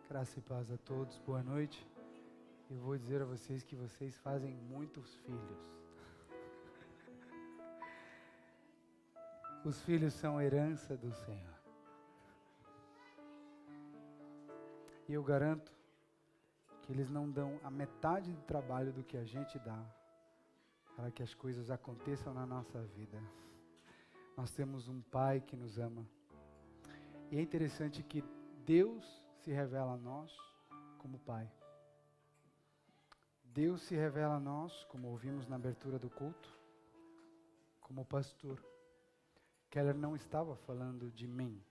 Graça e paz a todos, boa noite. Eu vou dizer a vocês que vocês fazem muitos filhos. Os filhos são herança do Senhor. E eu garanto que eles não dão a metade do trabalho do que a gente dá para que as coisas aconteçam na nossa vida. Nós temos um Pai que nos ama. E é interessante que Deus se revela a nós como Pai. Deus se revela a nós, como ouvimos na abertura do culto, como pastor. Keller não estava falando de mim,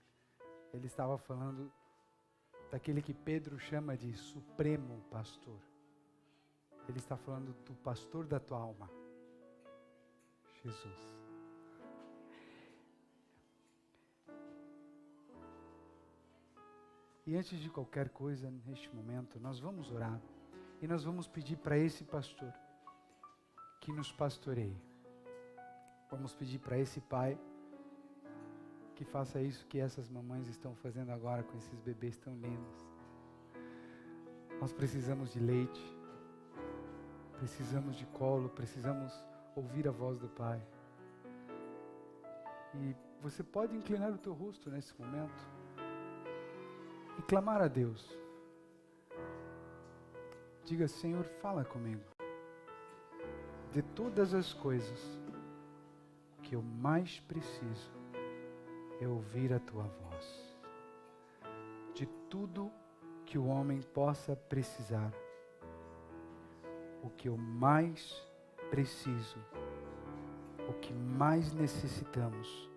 ele estava falando daquele que Pedro chama de Supremo Pastor. Ele está falando do pastor da tua alma, Jesus. E antes de qualquer coisa, neste momento, nós vamos orar e nós vamos pedir para esse pastor que nos pastoreie. Vamos pedir para esse pai que faça isso que essas mamães estão fazendo agora com esses bebês tão lindos. Nós precisamos de leite, precisamos de colo, precisamos ouvir a voz do Pai. E você pode inclinar o teu rosto nesse momento e clamar a Deus. Diga: Senhor, fala comigo. De todas as coisas, o que eu mais preciso é ouvir a tua voz. De tudo que o homem possa precisar, o que eu mais preciso, o que mais necessitamos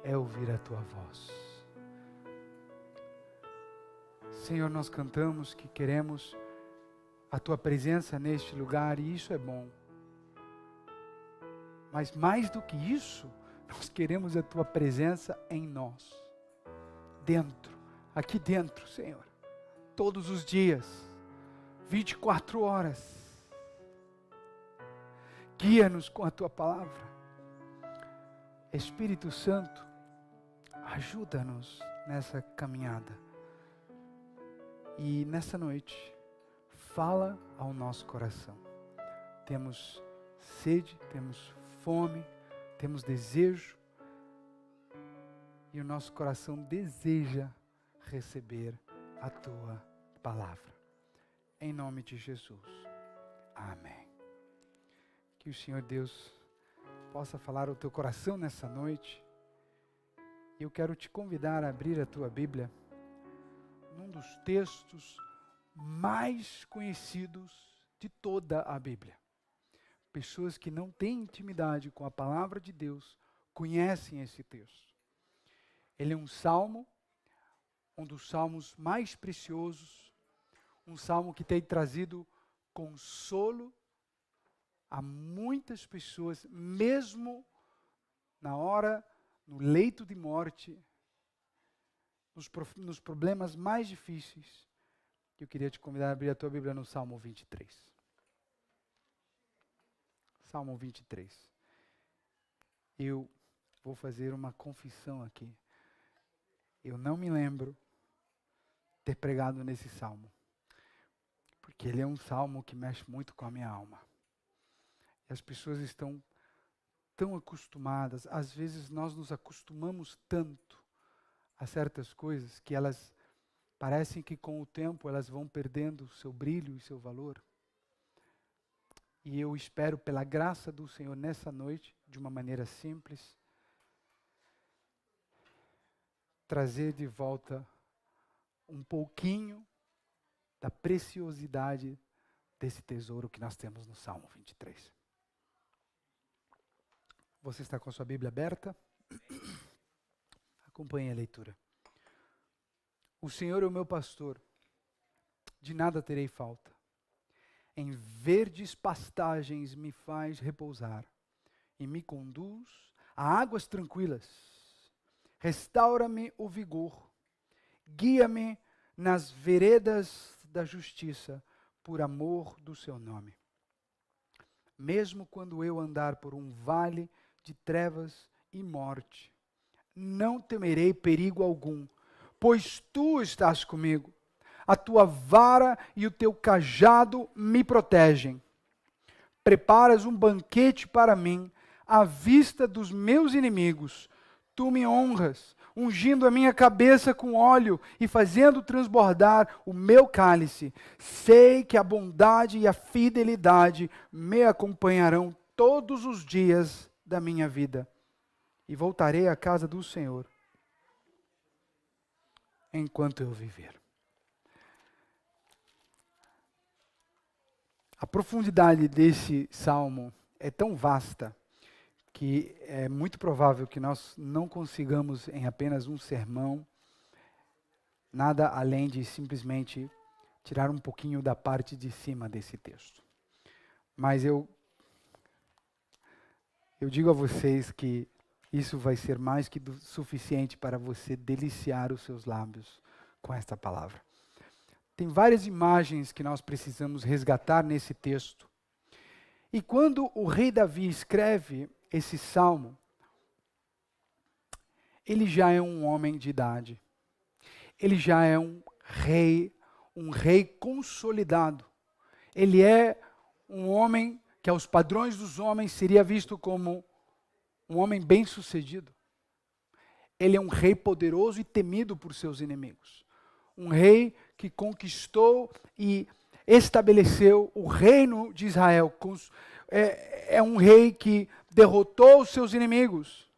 é ouvir a tua voz. Senhor, nós cantamos que queremos a tua presença neste lugar e isso é bom. Mas mais do que isso, nós queremos a tua presença em nós. Dentro, aqui dentro, Senhor. Todos os dias, 24 horas. Guia-nos com a tua palavra. Espírito Santo, ajuda-nos nessa caminhada. E nessa noite, fala ao nosso coração. Temos sede, temos fome, temos desejo. E o nosso coração deseja receber a tua palavra. Em nome de Jesus. Amém. Que o Senhor Deus possa falar ao teu coração nessa noite. E eu quero te convidar a abrir a tua Bíblia num dos textos mais conhecidos de toda a Bíblia. Pessoas que não têm intimidade com a palavra de Deus conhecem esse texto. Ele é um salmo, um dos salmos mais preciosos, um salmo que tem trazido consolo a muitas pessoas, mesmo na hora, no leito de morte, nos problemas mais difíceis. Eu queria te convidar a abrir a tua Bíblia no Salmo 23. Salmo 23. Eu vou fazer uma confissão aqui. Eu não me lembro ter pregado nesse salmo, porque ele é um salmo que mexe muito com a minha alma. E as pessoas estão tão acostumadas, às vezes nós nos acostumamos tanto a certas coisas que elas parecem que com o tempo elas vão perdendo o seu brilho e seu valor. E eu espero, pela graça do Senhor nessa noite, de uma maneira simples, trazer de volta um pouquinho da preciosidade desse tesouro que nós temos no Salmo 23. Você está com a sua Bíblia aberta? Acompanhe a leitura. O Senhor é o meu pastor, de nada terei falta. Em verdes pastagens me faz repousar e me conduz a águas tranquilas. Restaura-me o vigor, guia-me nas veredas da justiça, por amor do seu nome. Mesmo quando eu andar por um vale de trevas e morte, não temerei perigo algum, pois tu estás comigo. A tua vara e o teu cajado me protegem. Preparas um banquete para mim, à vista dos meus inimigos. Tu me honras, ungindo a minha cabeça com óleo e fazendo transbordar o meu cálice. Sei que a bondade e a fidelidade me acompanharão todos os dias da minha vida. E voltarei à casa do Senhor enquanto eu viver. A profundidade desse salmo é tão vasta que é muito provável que nós não consigamos, em apenas um sermão, nada além de simplesmente tirar um pouquinho da parte de cima desse texto. Mas eu digo a vocês que isso vai ser mais que suficiente para você deliciar os seus lábios com esta palavra. Tem várias imagens que nós precisamos resgatar nesse texto. E quando o rei Davi escreve esse salmo, ele já é um homem de idade. Ele já é um rei consolidado. Ele é um homem que aos padrões dos homens seria visto como um homem bem-sucedido. Ele é um rei poderoso e temido por seus inimigos. Um rei que conquistou e estabeleceu o reino de Israel. É um rei que derrotou os seus inimigos.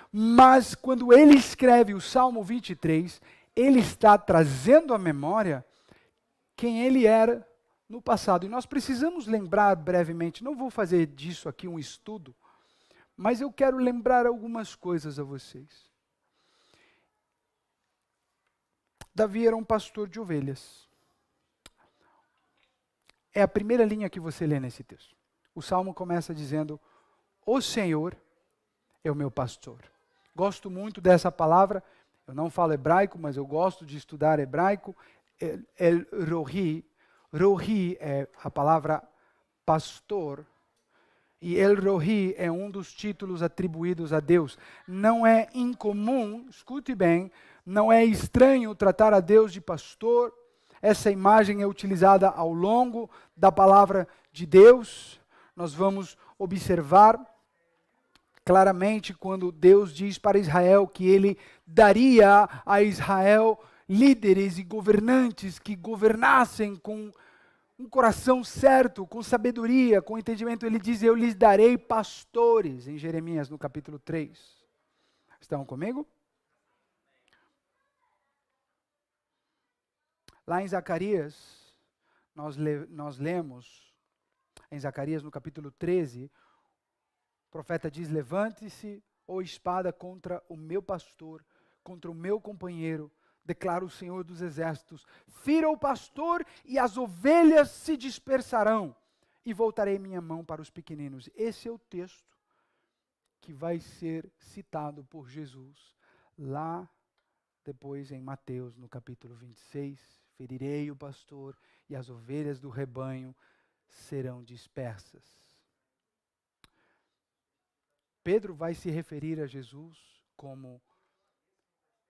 Mas quando ele escreve o Salmo 23, ele está trazendo à memória quem ele era no passado. E nós precisamos lembrar brevemente, não vou fazer disso aqui um estudo, mas eu quero lembrar algumas coisas a vocês. Davi era um pastor de ovelhas. É a primeira linha que você lê nesse texto. O salmo começa dizendo: o Senhor é o meu pastor. Gosto muito dessa palavra. Eu não falo hebraico, mas eu gosto de estudar hebraico. El Rohi. Rohi é a palavra pastor. E El Rohi é um dos títulos atribuídos a Deus. Não é incomum, escute bem, não é estranho tratar a Deus de pastor. Essa imagem é utilizada ao longo da palavra de Deus. Nós vamos observar claramente quando Deus diz para Israel que ele daria a Israel líderes e governantes que governassem com um coração certo, com sabedoria, com entendimento. Ele diz: eu lhes darei pastores, em Jeremias no capítulo 3. Estão comigo? Lá em Zacarias, nós lemos, em Zacarias no capítulo 13, o profeta diz: levante-se, ó espada, contra o meu pastor, contra o meu companheiro, declara o Senhor dos Exércitos. Fira o pastor e as ovelhas se dispersarão, e voltarei minha mão para os pequeninos. Esse é o texto que vai ser citado por Jesus lá depois em Mateus, no capítulo 26. Ferirei o pastor e as ovelhas do rebanho serão dispersas. Pedro vai se referir a Jesus como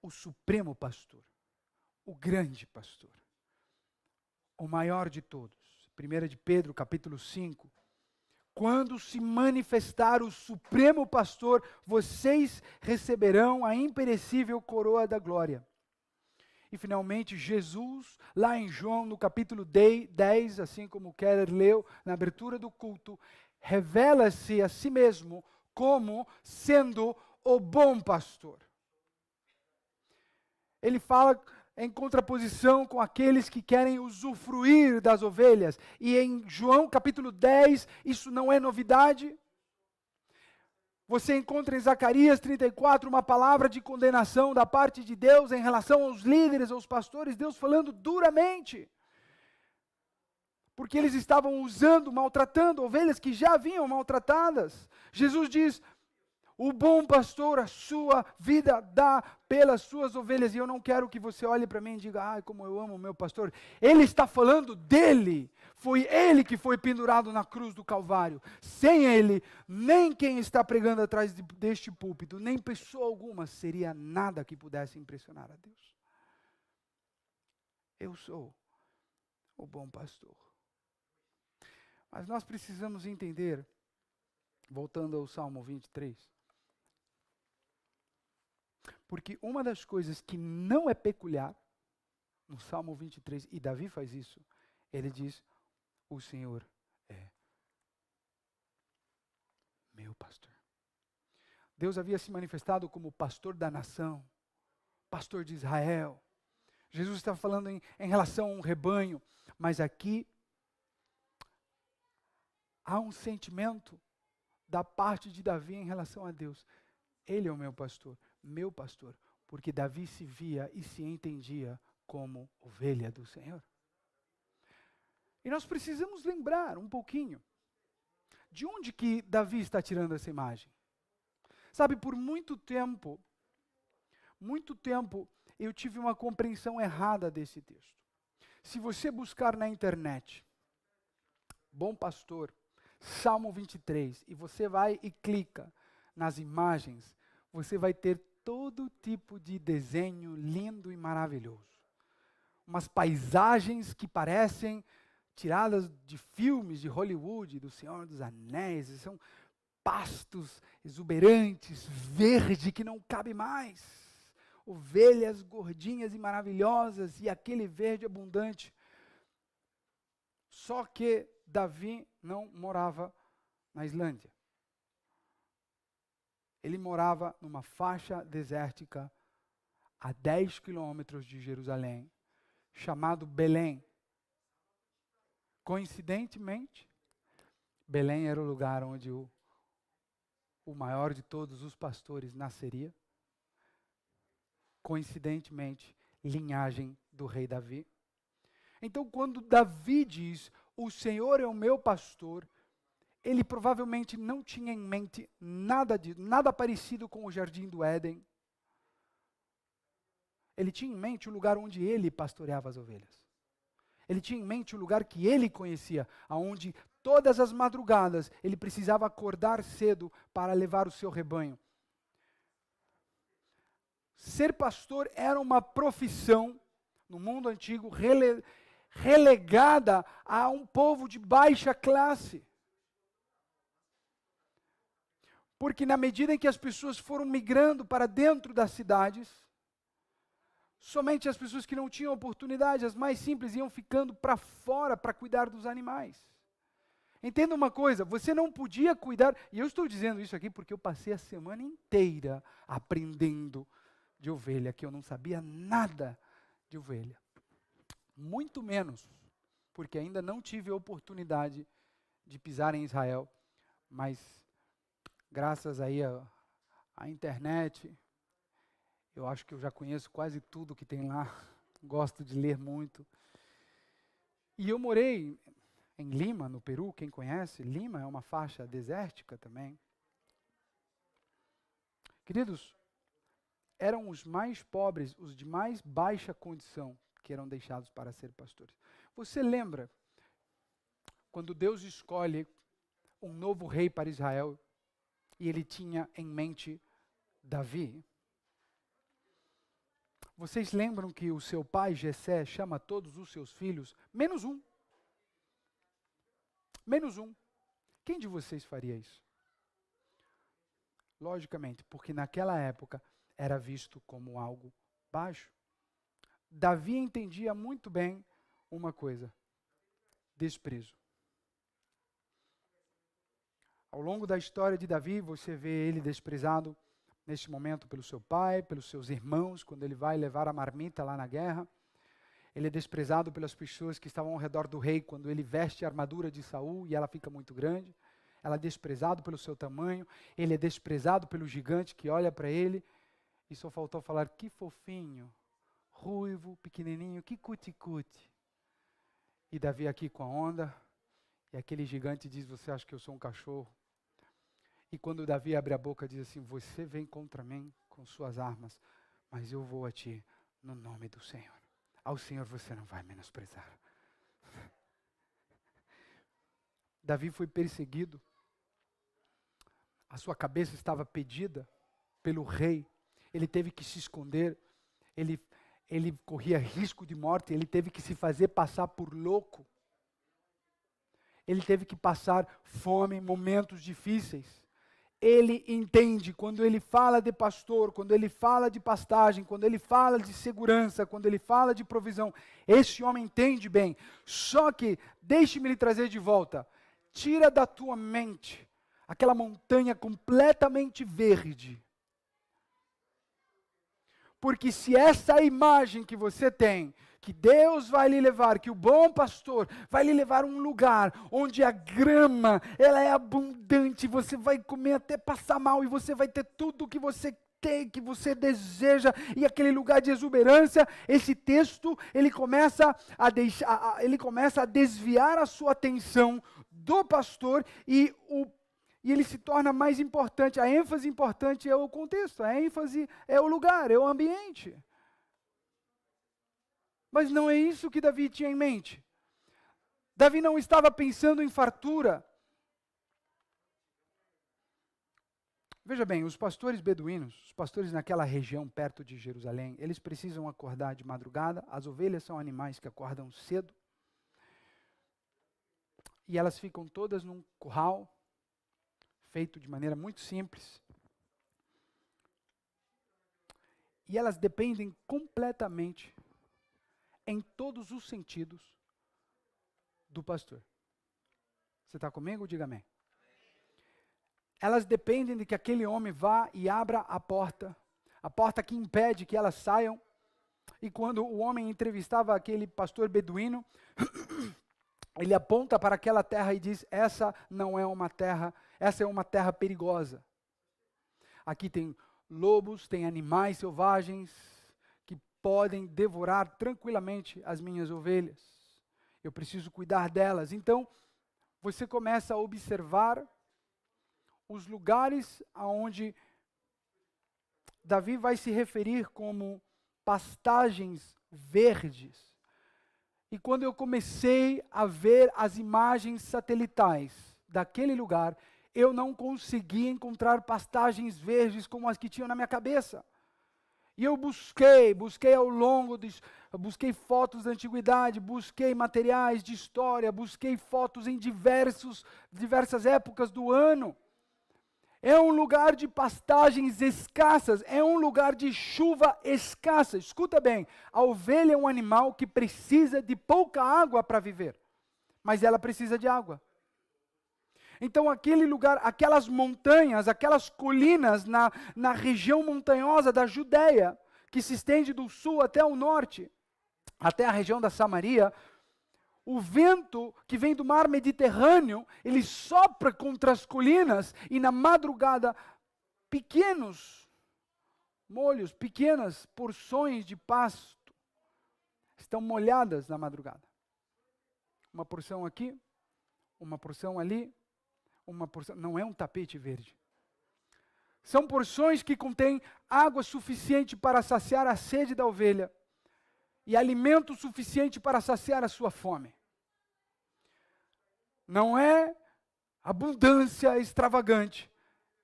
o supremo pastor, o grande pastor, o maior de todos. 1 de Pedro, capítulo 5. Quando se manifestar o supremo pastor, vocês receberão a imperecível coroa da glória. E finalmente Jesus, lá em João, no capítulo 10, assim como o Keller leu na abertura do culto, revela-se a si mesmo como sendo o bom pastor. Ele fala em contraposição com aqueles que querem usufruir das ovelhas. E em João capítulo 10, isso não é novidade. Você encontra em Zacarias 34 uma palavra de condenação da parte de Deus em relação aos líderes, aos pastores, Deus falando duramente. Porque eles estavam maltratando ovelhas que já vinham maltratadas. Jesus diz: o bom pastor a sua vida dá pelas suas ovelhas. E eu não quero que você olhe para mim e diga: ai, como eu amo o meu pastor. Ele está falando dele. Foi ele que foi pendurado na cruz do Calvário. Sem ele, nem quem está pregando atrás deste púlpito, nem pessoa alguma seria nada que pudesse impressionar a Deus. Eu sou o bom pastor. Mas nós precisamos entender, voltando ao Salmo 23, porque uma das coisas que não é peculiar no Salmo 23, e Davi faz isso, ele diz, o Senhor é meu pastor. Deus havia se manifestado como pastor da nação, pastor de Israel. Jesus está falando em relação a um rebanho, mas aqui há um sentimento da parte de Davi em relação a Deus. Ele é o meu pastor, porque Davi se via e se entendia como ovelha do Senhor. E nós precisamos lembrar um pouquinho de onde que Davi está tirando essa imagem. Sabe, por muito tempo, eu tive uma compreensão errada desse texto. Se você buscar na internet, Bom Pastor, Salmo 23, e você vai e clica nas imagens, você vai ter todo tipo de desenho lindo e maravilhoso. Umas paisagens que parecem tiradas de filmes de Hollywood, do Senhor dos Anéis, são pastos exuberantes, verde que não cabe mais, ovelhas gordinhas e maravilhosas, e aquele verde abundante. Só que Davi não morava na Islândia. Ele morava numa faixa desértica a 10 quilômetros de Jerusalém, chamado Belém. Coincidentemente, Belém era o lugar onde o maior de todos os pastores nasceria. Coincidentemente, linhagem do rei Davi. Então, quando Davi diz, o Senhor é o meu pastor, ele provavelmente não tinha em mente nada parecido com o jardim do Éden. Ele tinha em mente o lugar onde ele pastoreava as ovelhas. Ele tinha em mente o lugar que ele conhecia, aonde todas as madrugadas ele precisava acordar cedo para levar o seu rebanho. Ser pastor era uma profissão, no mundo antigo, relegada a um povo de baixa classe. Porque na medida em que as pessoas foram migrando para dentro das cidades, somente as pessoas que não tinham oportunidade, as mais simples, iam ficando para fora para cuidar dos animais. Entenda uma coisa, você não podia cuidar, e eu estou dizendo isso aqui porque eu passei a semana inteira aprendendo de ovelha, que eu não sabia nada de ovelha. Muito menos, porque ainda não tive a oportunidade de pisar em Israel, mas graças aí à internet, eu acho que eu já conheço quase tudo que tem lá, gosto de ler muito. E eu morei em Lima, no Peru, quem conhece, Lima é uma faixa desértica também. Queridos, eram os mais pobres, os de mais baixa condição, que eram deixados para ser pastores. Você lembra quando Deus escolhe um novo rei para Israel e ele tinha em mente Davi? Vocês lembram que o seu pai, Jessé, chama todos os seus filhos, menos um. Menos um. Quem de vocês faria isso? Logicamente, porque naquela época era visto como algo baixo. Davi entendia muito bem uma coisa: desprezo. Ao longo da história de Davi, você vê ele desprezado neste momento pelo seu pai, pelos seus irmãos, quando ele vai levar a marmita lá na guerra. Ele é desprezado pelas pessoas que estavam ao redor do rei, quando ele veste a armadura de Saul e ela fica muito grande. Ela é desprezado pelo seu tamanho, ele é desprezado pelo gigante que olha para ele, e só faltou falar, que fofinho, ruivo, pequenininho, que cuti-cuti. E Davi aqui com a onda, e aquele gigante diz, você acha que eu sou um cachorro? E quando Davi abre a boca, diz assim, você vem contra mim com suas armas, mas eu vou a ti no nome do Senhor. Ao Senhor você não vai menosprezar. Davi foi perseguido, a sua cabeça estava pedida pelo rei, ele teve que se esconder, ele ele corria risco de morte, ele teve que se fazer passar por louco. Ele teve que passar fome, momentos difíceis. Ele entende, quando ele fala de pastor, quando ele fala de pastagem, quando ele fala de segurança, quando ele fala de provisão, esse homem entende bem. Só que, deixe-me lhe trazer de volta, tira da tua mente aquela montanha completamente verde. Porque se essa imagem que você tem, que Deus vai lhe levar, que o bom pastor vai lhe levar a um lugar onde a grama, ela é abundante, você vai comer até passar mal e você vai ter tudo o que você tem, que você deseja, e aquele lugar de exuberância, esse texto, ele começa a desviar a sua atenção do pastor e ele se torna mais importante. A ênfase importante é o contexto, a ênfase é o lugar, é o ambiente. Mas não é isso que Davi tinha em mente. Davi não estava pensando em fartura. Veja bem, os pastores beduínos, os pastores naquela região perto de Jerusalém, eles precisam acordar de madrugada. As ovelhas são animais que acordam cedo. E elas ficam todas num curral, feito de maneira muito simples. E elas dependem completamente, em todos os sentidos, do pastor. Você está comigo? Diga amém. Elas dependem de que aquele homem vá e abra a porta que impede que elas saiam. E quando o homem entrevistava aquele pastor beduíno, ele aponta para aquela terra e diz: essa não é uma terra, essa é uma terra perigosa. Aqui tem lobos, tem animais selvagens que podem devorar tranquilamente as minhas ovelhas. Eu preciso cuidar delas. Então, você começa a observar os lugares aonde Davi vai se referir como pastagens verdes. E quando eu comecei a ver as imagens satelitais daquele lugar, eu não consegui encontrar pastagens verdes como as que tinham na minha cabeça. E eu busquei ao longo, busquei fotos da antiguidade, busquei materiais de história, busquei fotos em diversas épocas do ano. É um lugar de pastagens escassas, é um lugar de chuva escassa. Escuta bem, a ovelha é um animal que precisa de pouca água para viver, mas ela precisa de água. Então aquele lugar, aquelas montanhas, aquelas colinas na região montanhosa da Judeia, que se estende do sul até o norte, até a região da Samaria, o vento que vem do mar Mediterrâneo, ele sopra contra as colinas e na madrugada, pequenos molhos, pequenas porções de pasto estão molhadas na madrugada. Uma porção aqui, uma porção ali, uma porção, não é um tapete verde. São porções que contêm água suficiente para saciar a sede da ovelha e alimento suficiente para saciar a sua fome. Não é abundância extravagante,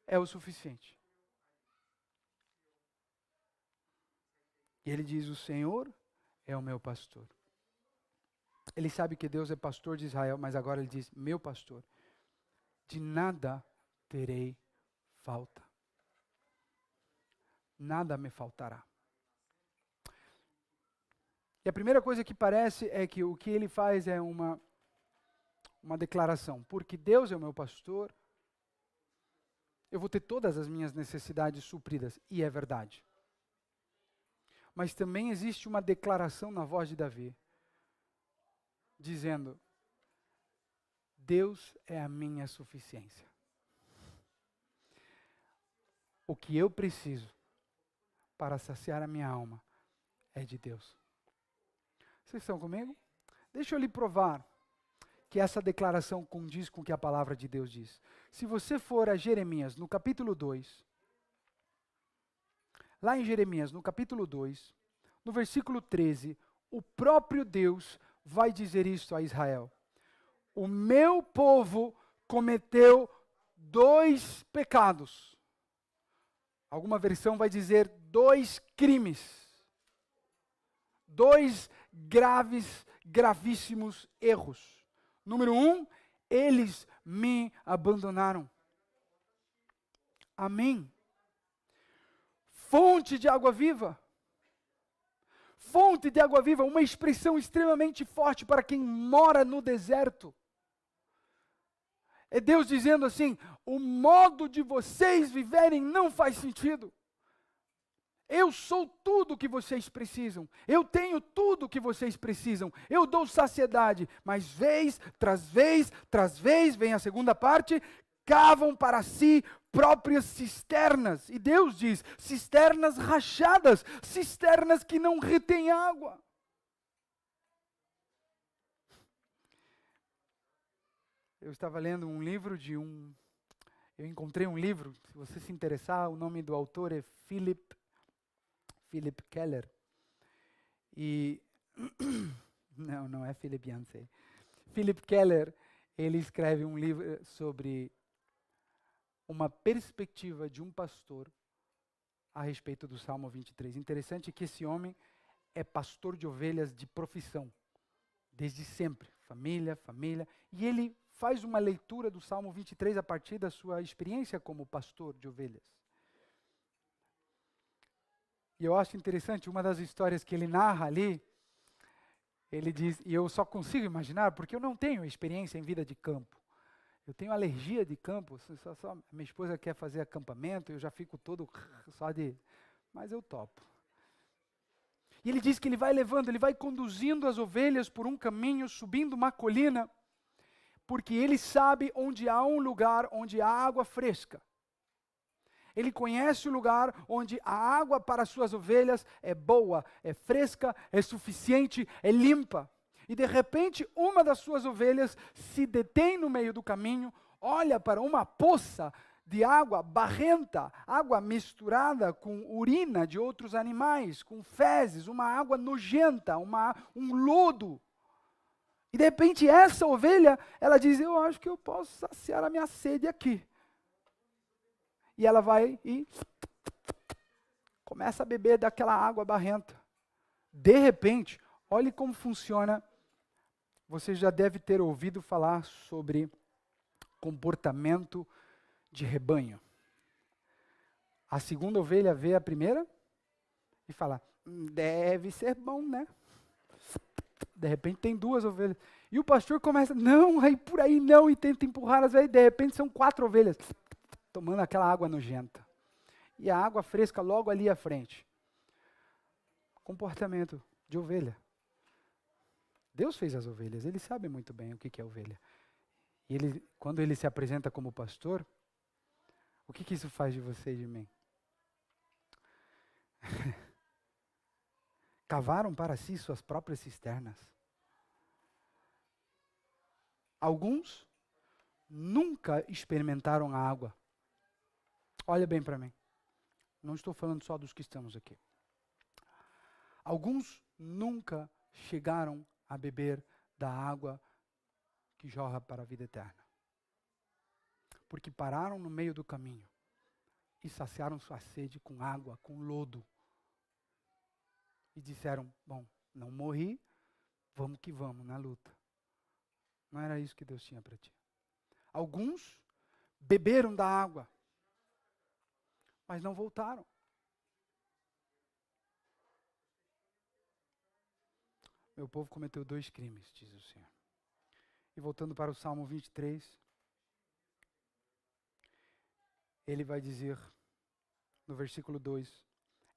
é o suficiente. E ele diz: o Senhor é o meu pastor. Ele sabe que Deus é pastor de Israel, mas agora ele diz: meu pastor, de nada terei falta. Nada me faltará. E a primeira coisa que parece é que o que ele faz é uma declaração. Porque Deus é o meu pastor, eu vou ter todas as minhas necessidades supridas. E é verdade. Mas também existe uma declaração na voz de Davi, dizendo: Deus é a minha suficiência. O que eu preciso para saciar a minha alma é de Deus. Vocês estão comigo? Deixa eu lhe provar que essa declaração condiz com o que a palavra de Deus diz. Se você for a Jeremias, no capítulo 2, lá em Jeremias, no capítulo 2, no versículo 13, o próprio Deus vai dizer isto a Israel: o meu povo cometeu 2 pecados. Alguma versão vai dizer 2 crimes. dois gravíssimos erros. Número 1, eles me abandonaram. Amém. Fonte de água viva. Fonte de água viva, uma expressão extremamente forte para quem mora no deserto. É Deus dizendo assim: o modo de vocês viverem não faz sentido. Eu sou tudo o que vocês precisam. Eu tenho tudo o que vocês precisam. Eu dou saciedade. Mas vez, tras vez, vem a segunda parte, cavam para si próprias cisternas. E Deus diz, cisternas rachadas, cisternas que não retêm água. Eu estava lendo um livro eu encontrei um livro, se você se interessar, o nome do autor é Philip Keller. E não é Philip Yancey. Philip Keller, ele escreve um livro sobre uma perspectiva de um pastor a respeito do Salmo 23. Interessante que esse homem é pastor de ovelhas de profissão, desde sempre, família, e ele faz uma leitura do Salmo 23 a partir da sua experiência como pastor de ovelhas. E eu acho interessante, uma das histórias que ele narra ali, ele diz, e eu só consigo imaginar, porque eu não tenho experiência em vida de campo. Eu tenho alergia de campo, só minha esposa quer fazer acampamento, eu já fico todo mas eu topo. E ele diz que ele vai levando, ele vai conduzindo as ovelhas por um caminho, subindo uma colina, porque ele sabe onde há um lugar onde há água fresca. Ele conhece o lugar onde a água para suas ovelhas é boa, é fresca, é suficiente, é limpa. E de repente, uma das suas ovelhas se detém no meio do caminho, olha para uma poça de água barrenta, água misturada com urina de outros animais, com fezes, uma água nojenta, um lodo. E de repente essa ovelha, ela diz, eu acho que eu posso saciar a minha sede aqui. E ela vai e começa a beber daquela água barrenta. De repente, olhe como funciona. Você já deve ter ouvido falar sobre comportamento de rebanho. A segunda ovelha vê a primeira e fala, deve ser bom, né? De repente tem duas ovelhas. E o pastor começa, não, aí por aí não, e tenta empurrar as ovelhas. De repente são 4 ovelhas, tomando aquela água nojenta. E a água fresca logo ali à frente. Comportamento de ovelha. Deus fez as ovelhas, ele sabe muito bem o que é ovelha. E quando ele se apresenta como pastor, o que isso faz de você e de mim? Cavaram para si suas próprias cisternas. Alguns nunca experimentaram a água. Olha bem para mim. Não estou falando só dos que estamos aqui. Alguns nunca chegaram a beber da água que jorra para a vida eterna. Porque pararam no meio do caminho e saciaram sua sede com água, com lodo. E disseram, bom, não morri, vamos que vamos na luta. Não era isso que Deus tinha para ti. Alguns beberam da água, mas não voltaram. Meu povo cometeu 2 crimes, diz o Senhor. E voltando para o Salmo 23, ele vai dizer, no versículo 2,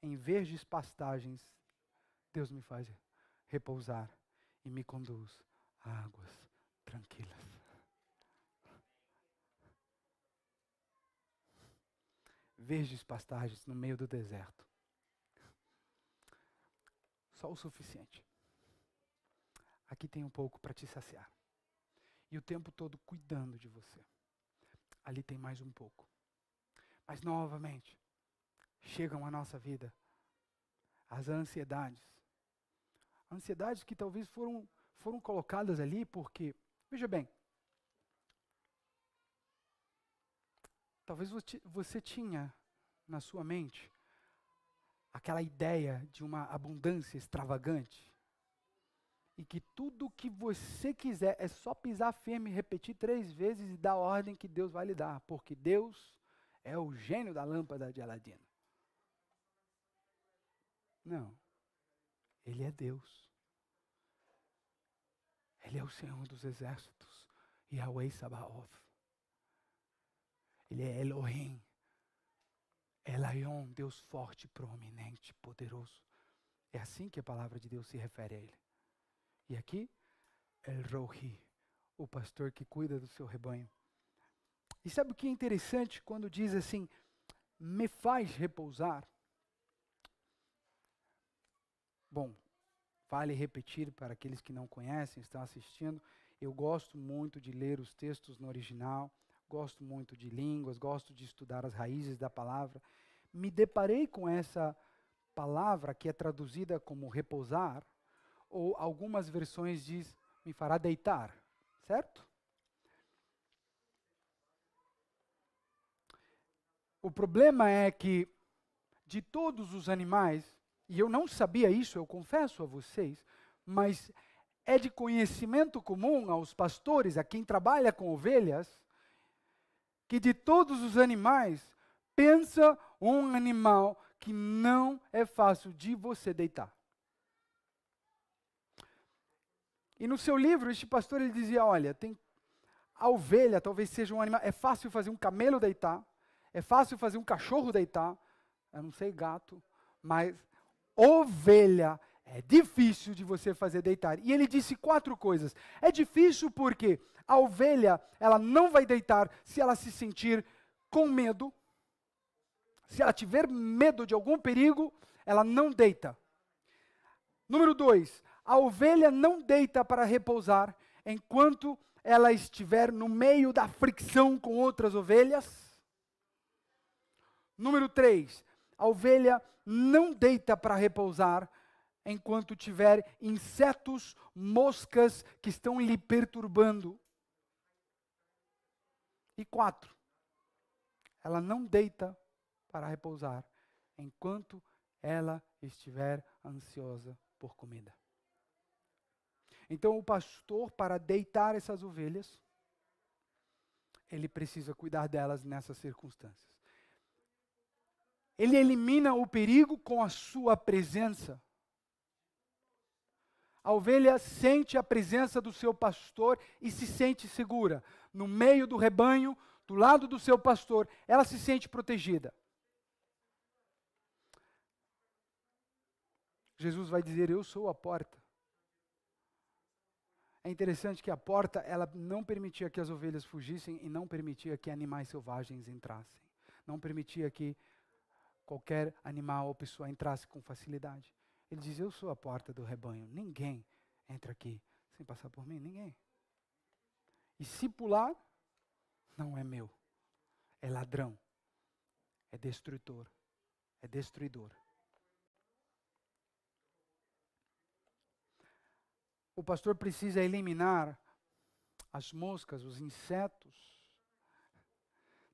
em verdes pastagens, Deus me faz repousar e me conduz a águas tranquilas. Verdes pastagens no meio do deserto. Só o suficiente. Aqui tem um pouco para te saciar. E o tempo todo cuidando de você. Ali tem mais um pouco. Mas novamente, chegam à nossa vida as ansiedades. Ansiedades que talvez foram colocadas ali porque, veja bem, talvez você tinha na sua mente aquela ideia de uma abundância extravagante. e que tudo que você quiser é só pisar firme, repetir 3 vezes e dar a ordem que Deus vai lhe dar, porque Deus é o gênio da lâmpada de Aladino. Não, Ele é Deus. Ele é o Senhor dos exércitos, Yahweh Sabaoth. Ele é Elohim, Elyon, Deus forte, proeminente, poderoso. É assim que a palavra de Deus se refere a Ele. E aqui, El Rohi, o pastor que cuida do seu rebanho. E sabe o que é interessante quando diz assim, me faz repousar? Bom, vale repetir para aqueles que não conhecem, estão assistindo. Eu gosto muito de ler os textos no original, gosto muito de línguas, gosto de estudar as raízes da palavra. Me deparei com essa palavra que é traduzida como repousar, ou algumas versões diz me fará deitar, certo? O problema é que de todos os animais, e eu não sabia isso, eu confesso a vocês, mas é de conhecimento comum aos pastores, a quem trabalha com ovelhas, que de todos os animais, pensa um animal que não é fácil de você deitar. E no seu livro, este pastor ele dizia, olha, a ovelha talvez seja um animal, é fácil fazer um camelo deitar, é fácil fazer um cachorro deitar, eu não sei gato, mas ovelha é difícil de você fazer deitar. E ele disse 4 coisas. É difícil porque a ovelha, ela não vai deitar se ela se sentir com medo. Se ela tiver medo de algum perigo, ela não deita. Número 2, a ovelha não deita para repousar enquanto ela estiver no meio da fricção com outras ovelhas. Número 3, a ovelha não deita para repousar enquanto tiver insetos, moscas que estão lhe perturbando. E 4, ela não deita para repousar enquanto ela estiver ansiosa por comida. Então o pastor, para deitar essas ovelhas, ele precisa cuidar delas nessas circunstâncias. Ele elimina o perigo com a sua presença. A ovelha sente a presença do seu pastor e se sente segura. No meio do rebanho, do lado do seu pastor, ela se sente protegida. Jesus vai dizer, eu sou a porta. É interessante que a porta, ela não permitia que as ovelhas fugissem e não permitia que animais selvagens entrassem. Não permitia que qualquer animal ou pessoa entrasse com facilidade. Ele diz, eu sou a porta do rebanho. Ninguém entra aqui sem passar por mim, ninguém. E se pular, não é meu. É ladrão. É destruidor. É destruidor. O pastor precisa eliminar as moscas, os insetos.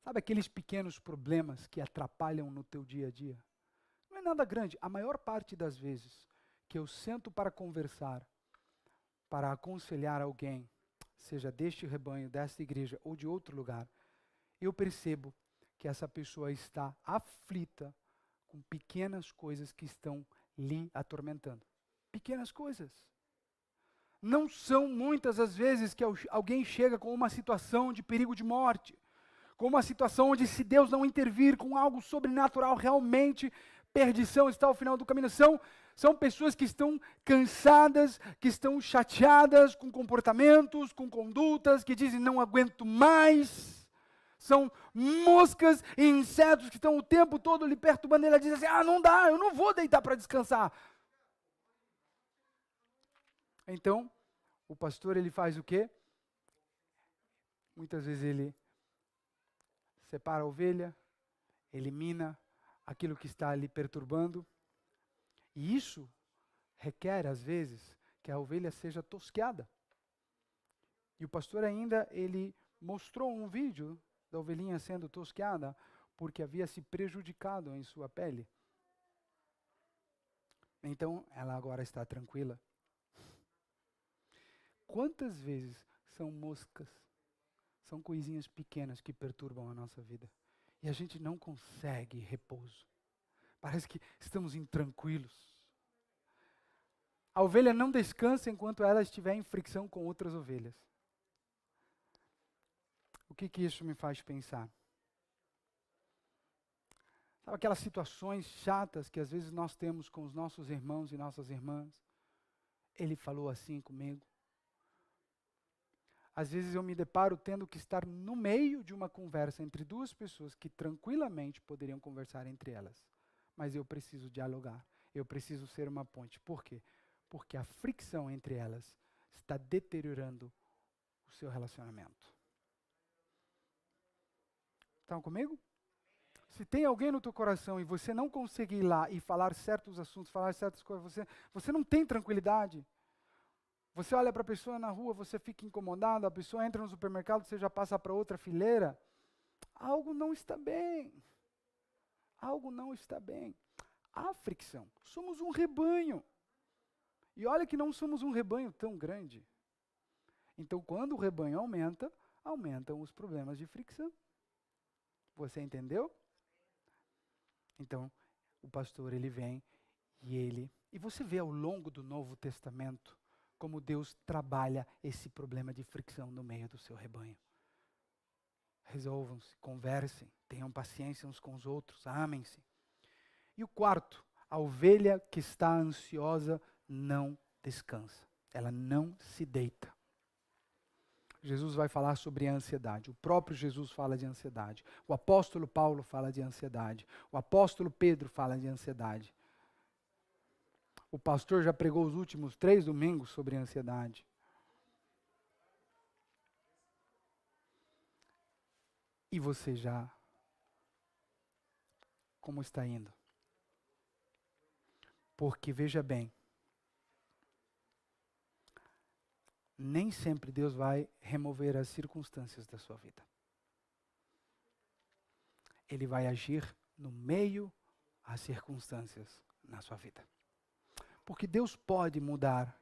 Sabe aqueles pequenos problemas que atrapalham no teu dia a dia? Não é nada grande. A maior parte das vezes que eu sento para conversar, para aconselhar alguém, seja deste rebanho, desta igreja ou de outro lugar, eu percebo que essa pessoa está aflita com pequenas coisas que estão lhe atormentando. Pequenas coisas. Não são muitas as vezes que alguém chega com uma situação de perigo de morte, com uma situação onde se Deus não intervir com algo sobrenatural, realmente perdição está ao final do caminho. São pessoas que estão cansadas, que estão chateadas com comportamentos, com condutas, que dizem não aguento mais. São moscas e insetos que estão o tempo todo lhe perturbando. Ela diz assim, não dá, eu não vou deitar para descansar. Então, o pastor ele faz o quê? Muitas vezes ele separa a ovelha, elimina aquilo que está ali perturbando. E isso requer, às vezes, que a ovelha seja tosqueada. E o pastor ainda, ele mostrou um vídeo da ovelhinha sendo tosqueada, porque havia se prejudicado em sua pele. Então, ela agora está tranquila. Quantas vezes são moscas, são coisinhas pequenas que perturbam a nossa vida e a gente não consegue repouso. Parece que estamos intranquilos. A ovelha não descansa enquanto ela estiver em fricção com outras ovelhas. O que isso me faz pensar? Sabe aquelas situações chatas que às vezes nós temos com os nossos irmãos e nossas irmãs? Ele falou assim comigo. Às vezes eu me deparo tendo que estar no meio de uma conversa entre duas pessoas que tranquilamente poderiam conversar entre elas. Mas eu preciso dialogar, eu preciso ser uma ponte. Por quê? Porque a fricção entre elas está deteriorando o seu relacionamento. Estão comigo? Se tem alguém no teu coração e você não consegue ir lá e falar certos assuntos, falar certas coisas, você não tem tranquilidade. Você olha para a pessoa na rua, você fica incomodado, a pessoa entra no supermercado, você já passa para outra fileira. Algo não está bem. Algo não está bem. Há fricção. Somos um rebanho. E olha que não somos um rebanho tão grande. Então, quando o rebanho aumenta, aumentam os problemas de fricção. Você entendeu? Então, o pastor, ele vem e você vê ao longo do Novo Testamento como Deus trabalha esse problema de fricção no meio do seu rebanho. Resolvam-se, conversem, tenham paciência uns com os outros, amem-se. E o quarto, a ovelha que está ansiosa não descansa, ela não se deita. Jesus vai falar sobre a ansiedade, o próprio Jesus fala de ansiedade, o apóstolo Paulo fala de ansiedade, o apóstolo Pedro fala de ansiedade. O pastor já pregou os últimos 3 domingos sobre ansiedade. E você já, como está indo? Porque veja bem, nem sempre Deus vai remover as circunstâncias da sua vida. Ele vai agir no meio às circunstâncias na sua vida. Porque Deus pode mudar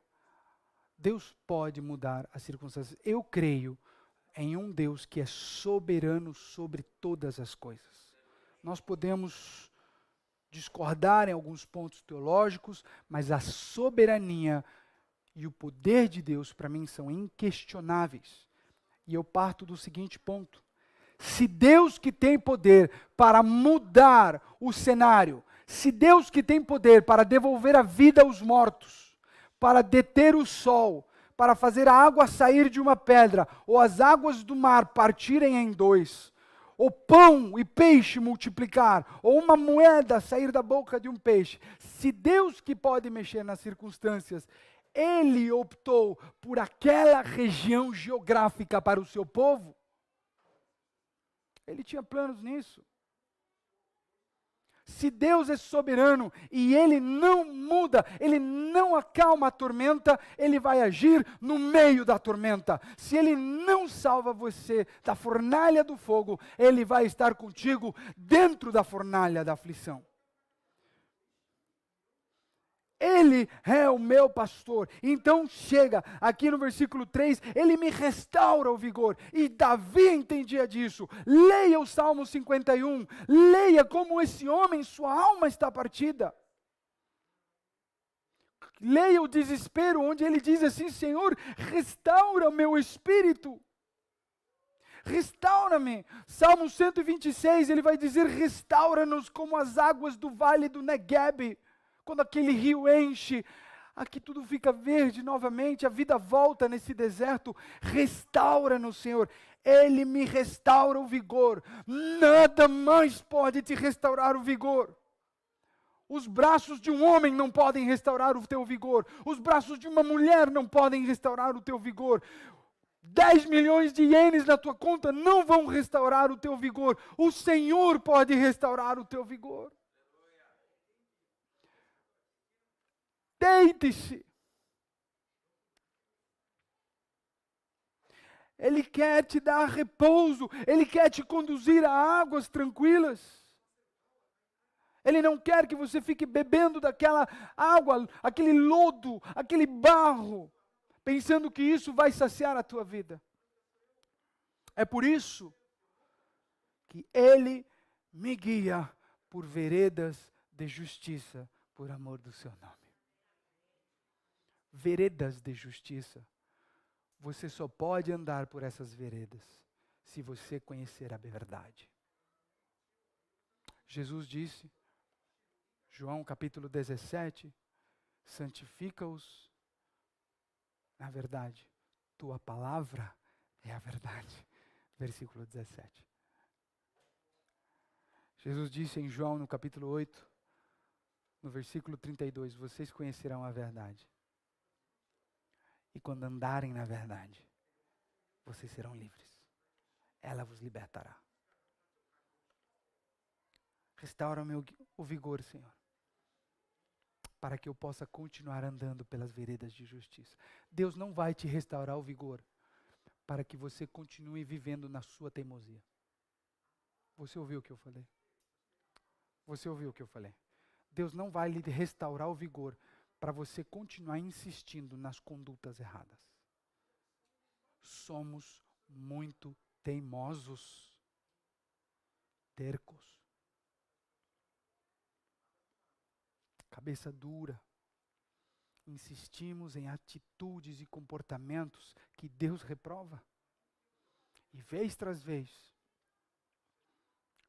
as circunstâncias. Eu creio em um Deus que é soberano sobre todas as coisas. Nós podemos discordar em alguns pontos teológicos, mas a soberania e o poder de Deus, para mim, são inquestionáveis. E eu parto do seguinte ponto. Se Deus que tem poder para mudar o cenário, se Deus que tem poder para devolver a vida aos mortos, para deter o sol, para fazer a água sair de uma pedra, ou as águas do mar partirem em 2, ou pão e peixe multiplicar, ou uma moeda sair da boca de um peixe, se Deus que pode mexer nas circunstâncias, Ele optou por aquela região geográfica para o seu povo, Ele tinha planos nisso. Se Deus é soberano e Ele não muda, Ele não acalma a tormenta, Ele vai agir no meio da tormenta. Se Ele não salva você da fornalha do fogo, Ele vai estar contigo dentro da fornalha da aflição. Ele é o meu pastor. Então chega, aqui no versículo 3, ele me restaura o vigor. E Davi entendia disso. Leia o Salmo 51. Leia como esse homem, sua alma está partida. Leia o desespero, onde ele diz assim: Senhor, restaura o meu espírito. Restaura-me. Salmo 126, ele vai dizer: restaura-nos como as águas do vale do Negueb. Quando aquele rio enche, aqui tudo fica verde novamente, a vida volta nesse deserto. Restaura-nos, Senhor. Ele me restaura o vigor. Nada mais pode te restaurar o vigor. Os braços de um homem não podem restaurar o teu vigor. Os braços de uma mulher não podem restaurar o teu vigor. 10 milhões de ienes na tua conta não vão restaurar o teu vigor. O Senhor pode restaurar o teu vigor. Deite-se. Ele quer te dar repouso. Ele quer te conduzir a águas tranquilas. Ele não quer que você fique bebendo daquela água, aquele lodo, aquele barro. pensando que isso vai saciar a tua vida. É por isso que Ele me guia por veredas de justiça, por amor do seu nome. Veredas de justiça. Você só pode andar por essas veredas se você conhecer a verdade. Jesus disse, João capítulo 17, santifica-os na verdade. Tua palavra é a verdade. Versículo 17. Jesus disse em João no capítulo 8, no versículo 32, vocês conhecerão a verdade. E quando andarem na verdade, vocês serão livres. Ela vos libertará. Restaura o vigor, Senhor, para que eu possa continuar andando pelas veredas de justiça. Deus não vai te restaurar o vigor para que você continue vivendo na sua teimosia. Você ouviu o que eu falei? Você ouviu o que eu falei? Deus não vai lhe restaurar o vigor para você continuar insistindo nas condutas erradas. Somos muito teimosos, tercos, cabeça dura. Insistimos em atitudes e comportamentos que Deus reprova. E vez tras vez,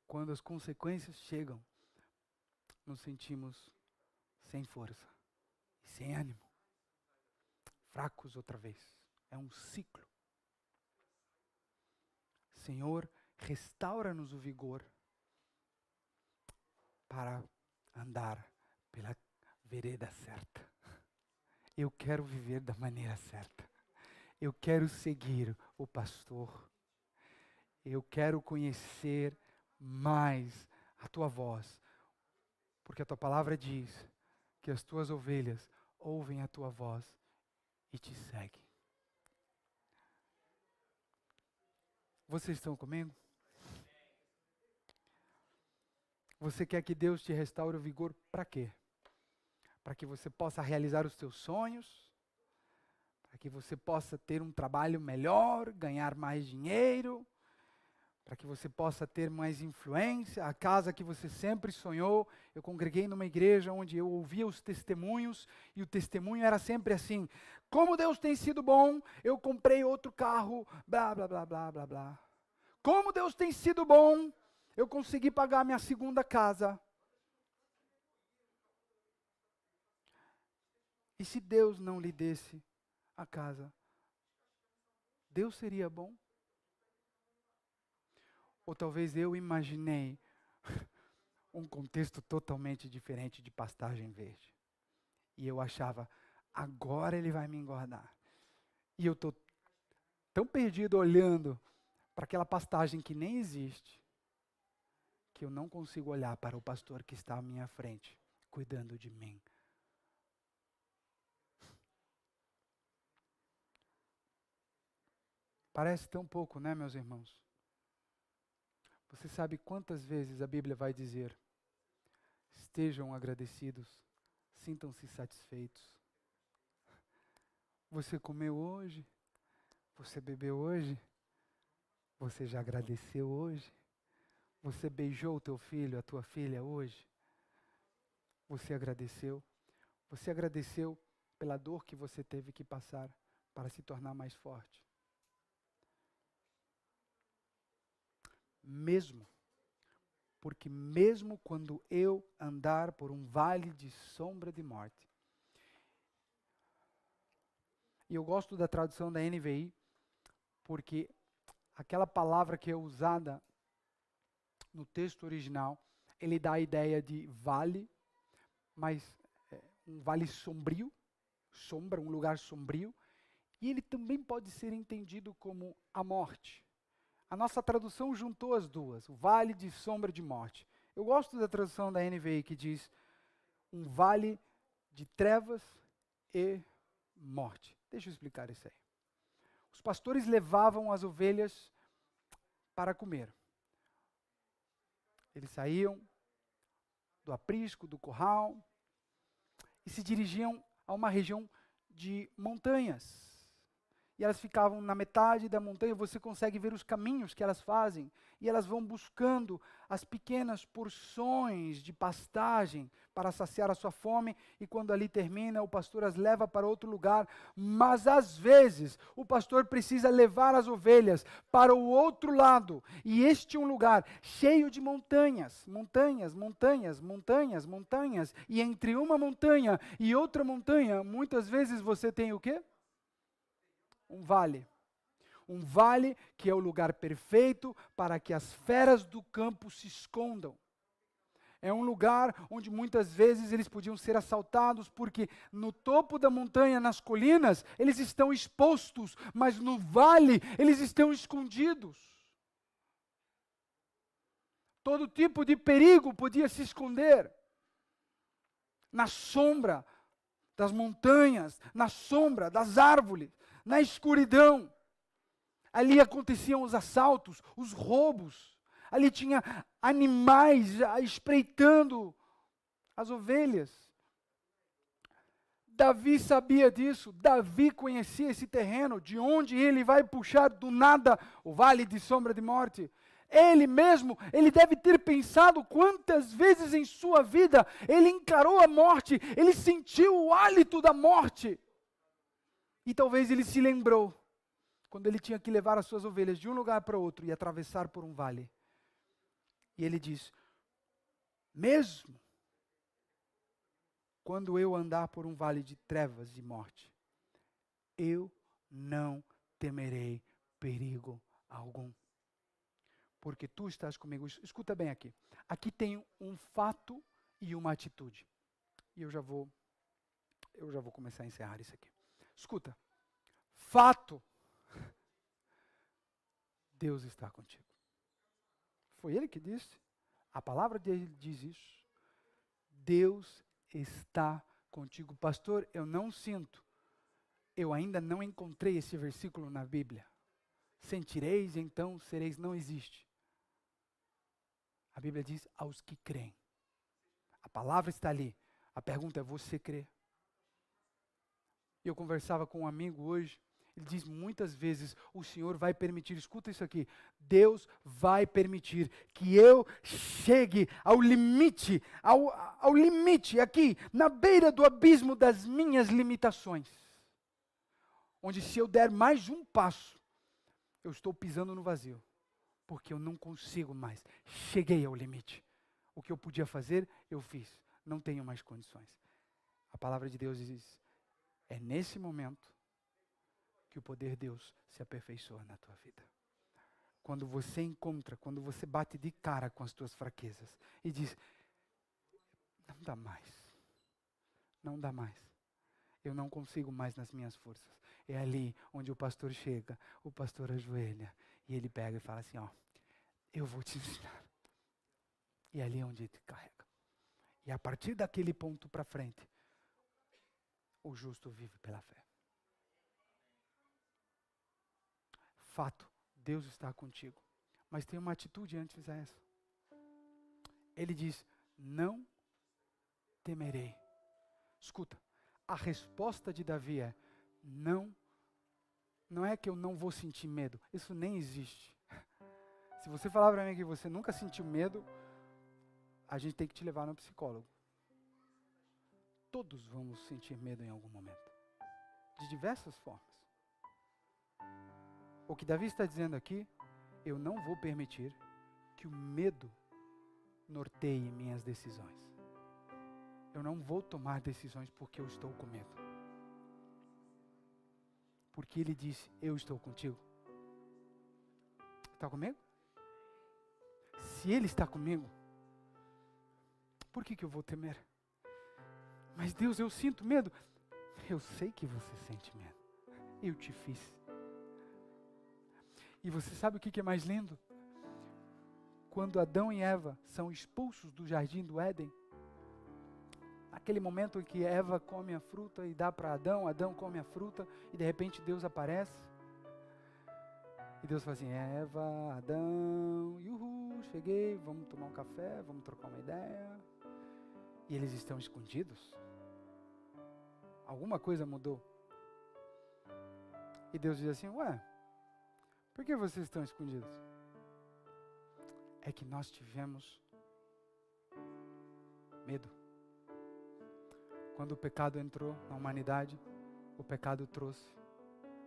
quando as consequências chegam, nos sentimos sem força e sem ânimo. Fracos outra vez. É um ciclo. Senhor, restaura-nos o vigor para andar pela vereda certa. Eu quero viver da maneira certa. Eu quero seguir o pastor. Eu quero conhecer mais a tua voz. Porque a tua palavra diz que as tuas ovelhas ouvem a tua voz e te seguem. Vocês estão comigo? Você quer que Deus te restaure o vigor para quê? Para que você possa realizar os teus sonhos, para que você possa ter um trabalho melhor, ganhar mais dinheiro, para que você possa ter mais influência, a casa que você sempre sonhou. Eu congreguei numa igreja onde eu ouvia os testemunhos, e o testemunho era sempre assim: como Deus tem sido bom, eu comprei outro carro, blá, blá, blá, blá, blá, blá. Como Deus tem sido bom, eu consegui pagar minha segunda casa. E se Deus não lhe desse a casa, Deus seria bom? Ou talvez eu imaginei um contexto totalmente diferente de pastagem verde. E eu achava, agora ele vai me engordar. E eu estou tão perdido olhando para aquela pastagem que nem existe, que eu não consigo olhar para o pastor que está à minha frente, cuidando de mim. Parece tão pouco, né, meus irmãos? Você sabe quantas vezes a Bíblia vai dizer: estejam agradecidos, sintam-se satisfeitos. Você comeu hoje? Você bebeu hoje? Você já agradeceu hoje? Você beijou o teu filho, a tua filha hoje? Você agradeceu? Você agradeceu pela dor que você teve que passar para se tornar mais forte? Porque mesmo quando eu andar por um vale de sombra de morte, e eu gosto da tradução da NVI, porque aquela palavra que é usada no texto original, ele dá a ideia de vale, mas um vale sombrio, sombra, um lugar sombrio, e ele também pode ser entendido como a morte. A nossa tradução juntou as duas, o vale de sombra de morte. Eu gosto da tradução da NVI que diz um vale de trevas e morte. Deixa eu explicar isso aí. Os pastores levavam as ovelhas para comer. Eles saíam do aprisco, do curral, e se dirigiam a uma região de montanhas. E ali, onde havia muitas montanhas, havia muitos rios. E ali, onde havia muitos rios, havia muitas águas. E ali, onde havia muitas águas, havia muitos peixes. e elas ficavam na metade da montanha, você consegue ver os caminhos que elas fazem, e elas vão buscando as pequenas porções de pastagem para saciar a sua fome, e quando ali termina, o pastor as leva para outro lugar, mas às vezes o pastor precisa levar as ovelhas para o outro lado, e este é um lugar cheio de montanhas, montanhas, montanhas, montanhas, montanhas, e entre uma montanha e outra montanha, muitas vezes você tem o quê? Um vale. Um vale que é o lugar perfeito para que as feras do campo se escondam. É um lugar onde muitas vezes eles podiam ser assaltados, porque no topo da montanha, nas colinas, eles estão expostos, mas no vale eles estão escondidos. Todo tipo de perigo podia se esconder na sombra das montanhas, na sombra das árvores, na escuridão. Ali aconteciam os assaltos, os roubos. Ali tinha animais espreitando as ovelhas. Davi sabia disso, Davi conhecia esse terreno, de onde ele vai puxar do nada o vale de sombra de morte. Ele mesmo, ele deve ter pensado quantas vezes em sua vida ele encarou a morte, ele sentiu o hálito da morte. E talvez ele se lembrou, quando ele tinha que levar as suas ovelhas de um lugar para outro e atravessar por um vale. E ele diz, mesmo quando eu andar por um vale de trevas e morte, eu não temerei perigo algum. Porque tu estás comigo. Escuta bem aqui. Aqui tem um fato e uma atitude. E eu já vou começar a encerrar isso aqui. Escuta. Fato. Deus está contigo. Foi ele que disse. A palavra dele diz isso. Deus está contigo. Pastor, eu não sinto. Eu ainda não encontrei esse versículo na Bíblia. Sentireis, então sereis, não existe. A Bíblia diz aos que creem. A palavra está ali. A pergunta é, você crê? Eu conversava com um amigo hoje, ele diz muitas vezes, o Senhor vai permitir, escuta isso aqui, Deus vai permitir que eu chegue ao limite, ao limite aqui, na beira do abismo das minhas limitações. Onde se eu der mais um passo, eu estou pisando no vazio. Porque eu não consigo mais. Cheguei ao limite. O que eu podia fazer, eu fiz. Não tenho mais condições. A palavra de Deus diz, é nesse momento que o poder de Deus se aperfeiçoa na tua vida. Quando você encontra, quando você bate de cara com as tuas fraquezas e diz, não dá mais. Não dá mais. Eu não consigo mais nas minhas forças. É ali onde o pastor chega, o pastor ajoelha e ele pega e fala assim, ó, eu vou te ensinar. E é ali onde ele te carrega. E a partir daquele ponto para frente, o justo vive pela fé. Fato, Deus está contigo. Mas tem uma atitude antes dessa. Ele diz, não temerei. Escuta, a resposta de Davi é, não é que eu não vou sentir medo. Isso nem existe. Se você falar para mim que você nunca sentiu medo, a gente tem que te levar no psicólogo. Todos vamos sentir medo em algum momento. De diversas formas. O que Davi está dizendo aqui, eu não vou permitir que o medo norteie minhas decisões. Eu não vou tomar decisões porque eu estou com medo. Porque ele disse, eu estou contigo. Está comigo? Se ele está comigo, por que eu vou temer? Mas Deus, eu sinto medo. Eu sei que você sente medo. Eu te fiz. E você sabe o que é mais lindo? Quando Adão e Eva são expulsos do jardim do Éden, aquele momento em que Eva come a fruta e dá para Adão, Adão come a fruta e de repente Deus aparece. E Deus fala assim, Eva, Adão, cheguei, vamos tomar um café, vamos trocar uma ideia. E eles estão escondidos. Alguma coisa mudou. E Deus diz assim, ué, por que vocês estão escondidos? É que nós tivemos medo. Quando o pecado entrou na humanidade, o pecado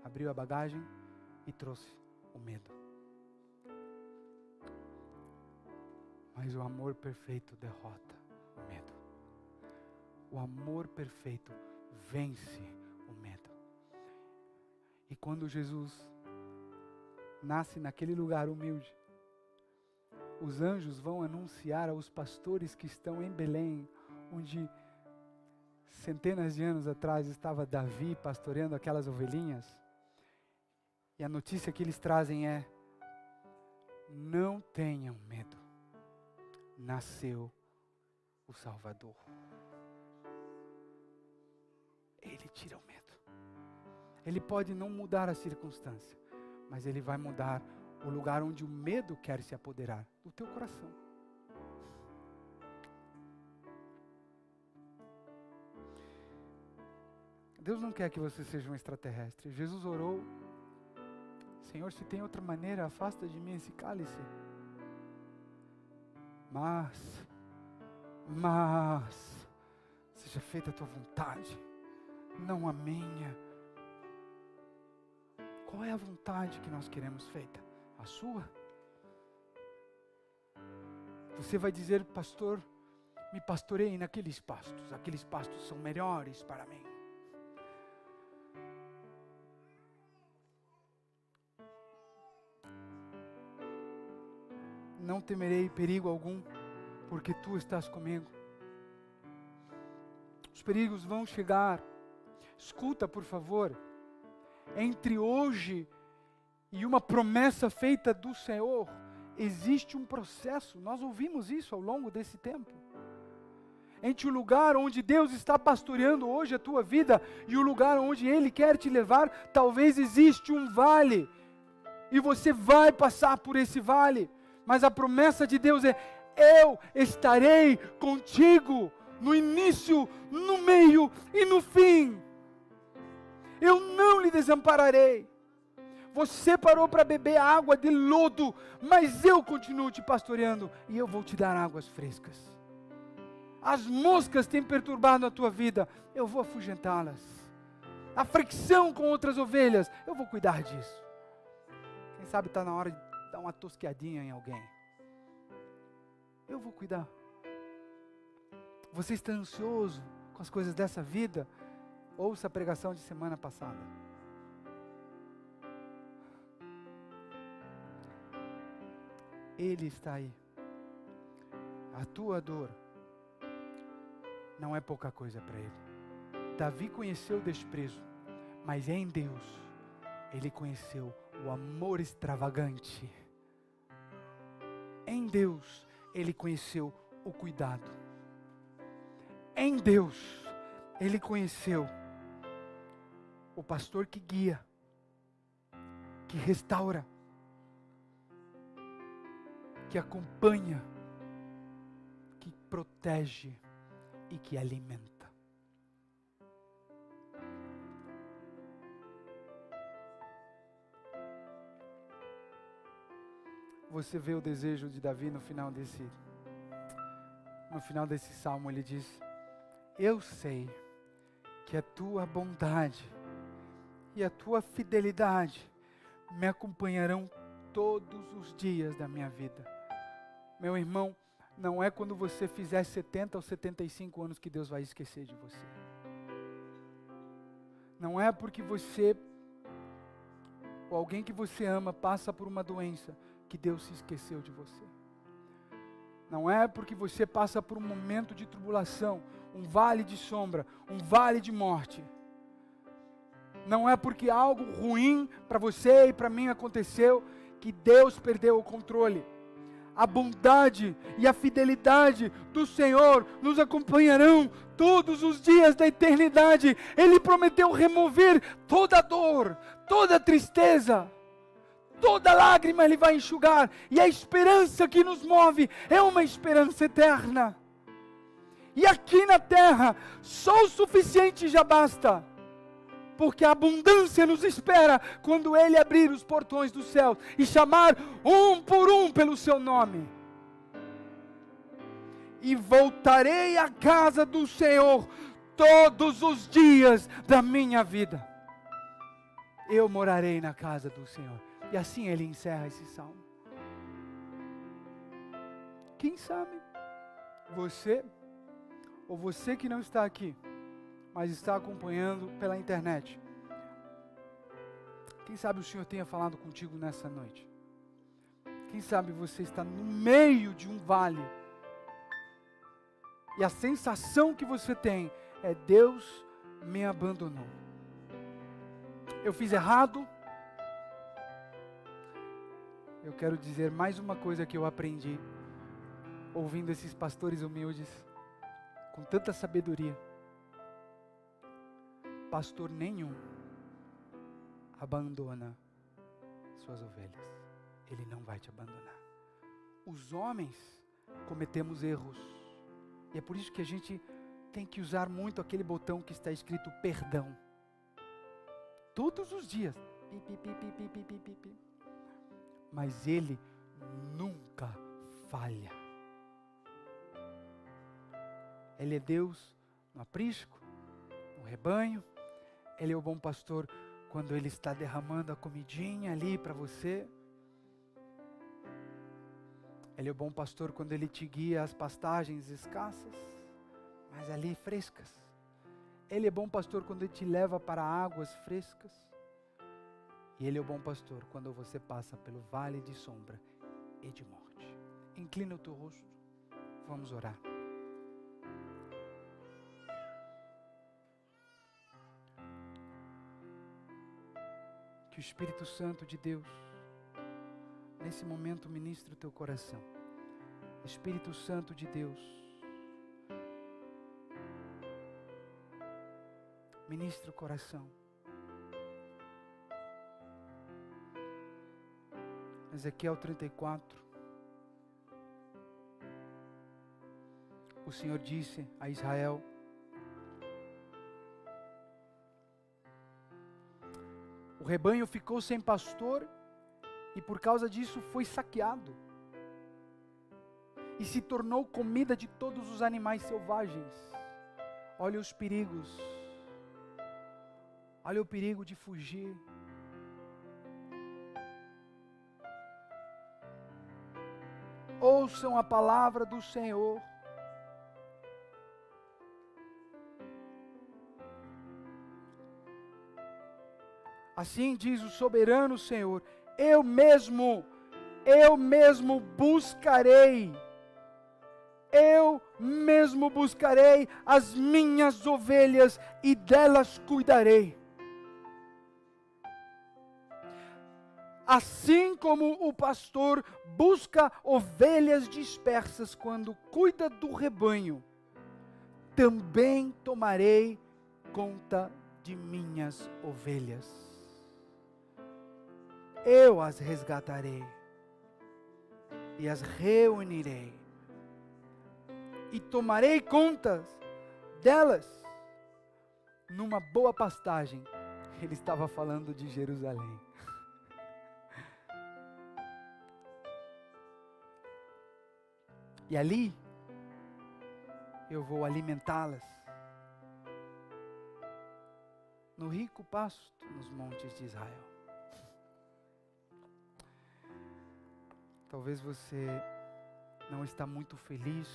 abriu a bagagem e trouxe o medo. Mas o amor perfeito derrota o medo. O amor perfeito vence o medo. E quando Jesus nasce naquele lugar humilde, os anjos vão anunciar aos pastores que estão em Belém, onde centenas de anos atrás estava Davi pastoreando aquelas ovelhinhas. E a notícia que eles trazem é: não tenham medo, nasceu o Salvador. Ele tira o medo. Ele pode não mudar a circunstância, mas Ele vai mudar o lugar onde o medo quer se apoderar do teu coração. Deus não quer que você seja um extraterrestre. Jesus orou: Senhor, se tem outra maneira, afasta de mim esse cálice. Mas, seja feita a tua vontade, não a minha. Qual é a vontade que nós queremos feita? A sua? Você vai dizer: pastor, me pastoreie naqueles pastos. Aqueles pastos são melhores para mim. Não temerei perigo algum, porque tu estás comigo. Os perigos vão chegar. Escuta, por favor. Entre hoje e uma promessa feita do Senhor, existe um processo. Nós ouvimos isso ao longo desse tempo. Entre o lugar onde Deus está pastoreando hoje a tua vida e o lugar onde Ele quer te levar, talvez existe um vale. E você vai passar por esse vale. Mas a promessa de Deus é: eu estarei contigo no início, no meio e no fim. Eu não lhe desampararei. Você parou para beber água de lodo, mas eu continuo te pastoreando e eu vou te dar águas frescas. As moscas têm perturbado a tua vida, eu vou afugentá-las. A fricção com outras ovelhas, eu vou cuidar disso. Quem sabe está na hora de dar uma tosqueadinha em alguém. Eu vou cuidar. Você está ansioso com as coisas dessa vida? Ouça a pregação de semana passada. Ele está aí. A tua dor não é pouca coisa para Ele. Davi conheceu o desprezo, mas em Deus ele conheceu o amor extravagante. Em Deus ele conheceu o cuidado. Em Deus ele conheceu o pastor que guia, que restaura, que acompanha, que protege e que alimenta. Você vê o desejo de Davi no final desse salmo. Ele diz: eu sei que a tua bondade e a tua fidelidade me acompanharão todos os dias da minha vida. Meu irmão, não é quando você fizer 70 ou 75 anos que Deus vai esquecer de você. Não é porque você ou alguém que você ama passa por uma doença que Deus se esqueceu de você. Não é porque você passa por um momento de tribulação, um vale de sombra, um vale de morte. Não é porque algo ruim para você e para mim aconteceu que Deus perdeu o controle. A bondade e a fidelidade do Senhor nos acompanharão todos os dias da eternidade. Ele prometeu remover toda dor, toda tristeza, toda lágrima Ele vai enxugar. E a esperança que nos move é uma esperança eterna. E aqui na terra, só o suficiente já basta porque a abundância nos espera quando Ele abrir os portões do céu e chamar um por um pelo seu nome. E voltarei à casa do Senhor todos os dias da minha vida. Eu morarei na casa do Senhor. E assim ele encerra esse salmo. Quem sabe você, ou você que não está aqui, mas está acompanhando pela internet, quem sabe o Senhor tenha falado contigo nessa noite. Quem sabe você está no meio de um vale, e a sensação que você tem é: Deus me abandonou. Eu fiz errado. Eu quero dizer mais uma coisa que eu aprendi ouvindo esses pastores humildes com tanta sabedoria. Pastor nenhum abandona suas ovelhas. Ele não vai te abandonar. Os homens cometemos erros. E é por isso que a gente tem que usar muito aquele botão que está escrito perdão. Todos os dias. Pi, pi, pi, pi, pi, pi, pi, pi, pi. Mas Ele nunca falha. Ele é Deus no aprisco, no rebanho. Ele é o bom pastor quando Ele está derramando a comidinha ali para você. Ele é o bom pastor quando Ele te guia às pastagens escassas, mas ali frescas. Ele é bom pastor quando Ele te leva para águas frescas. E Ele é o bom pastor quando você passa pelo vale de sombra e de morte. Inclina o teu rosto. Vamos orar. Que o Espírito Santo de Deus, nesse momento, ministre o teu coração. Espírito Santo de Deus, ministre o coração. Ezequiel 34. O Senhor disse a Israel: o rebanho ficou sem pastor e por causa disso foi saqueado e se tornou comida de todos os animais selvagens. Olha os perigos. Olha o perigo de fugir. Ouçam a palavra do Senhor. Assim diz o soberano Senhor: eu mesmo buscarei as minhas ovelhas e delas cuidarei. Assim como o pastor busca ovelhas dispersas quando cuida do rebanho, também tomarei conta de minhas ovelhas. Eu as resgatarei e as reunirei e tomarei contas delas numa boa pastagem. Ele estava falando de Jerusalém. E ali eu vou alimentá-las no rico pasto nos montes de Israel. Talvez você não está muito feliz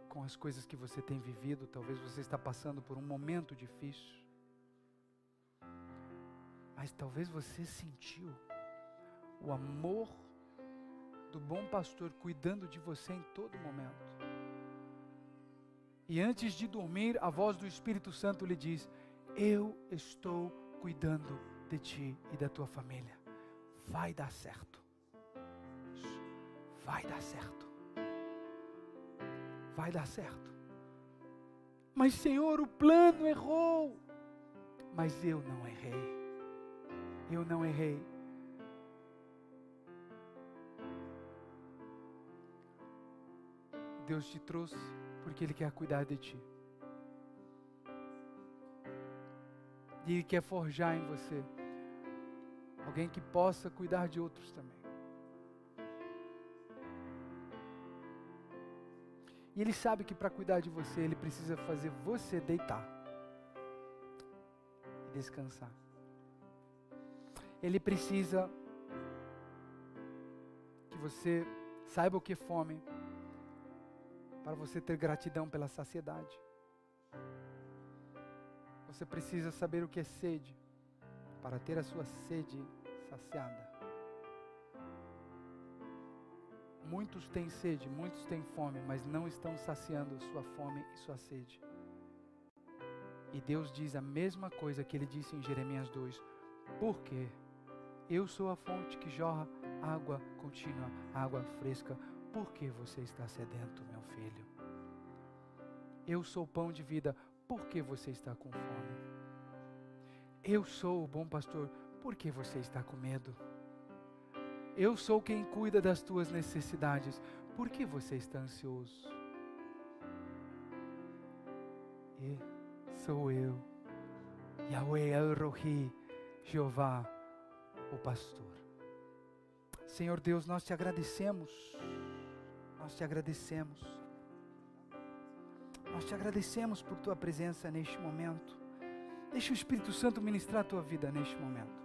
com as coisas que você tem vivido. Talvez você está passando por um momento difícil. Mas talvez você sentiu o amor do bom pastor cuidando de você em todo momento. E antes de dormir, a voz do Espírito Santo lhe diz: eu estou cuidando de ti e da tua família. Vai dar certo. Vai dar certo. Vai dar certo. Mas Senhor, o plano errou. Mas eu não errei. Eu não errei. Deus te trouxe porque Ele quer cuidar de ti. E Ele quer forjar em você alguém que possa cuidar de outros também. E Ele sabe que para cuidar de você, Ele precisa fazer você deitar e descansar. Ele precisa que você saiba o que é fome, para você ter gratidão pela saciedade. Você precisa saber o que é sede, para ter a sua sede saciada. Muitos têm sede, muitos têm fome, mas não estão saciando sua fome e sua sede. E Deus diz a mesma coisa que Ele disse em Jeremias 2. Porque eu sou a fonte que jorra água contínua, água fresca. Por que você está sedento, meu filho? Eu sou o pão de vida. Por que você está com fome? Eu sou o bom pastor. Por que você está com medo? Eu sou quem cuida das tuas necessidades. Por que você está ansioso? E sou eu, Yahweh El-Rohi, Jeová, o pastor. Senhor Deus, nós te agradecemos. Nós te agradecemos. Nós te agradecemos por tua presença neste momento. Deixa o Espírito Santo ministrar a tua vida neste momento.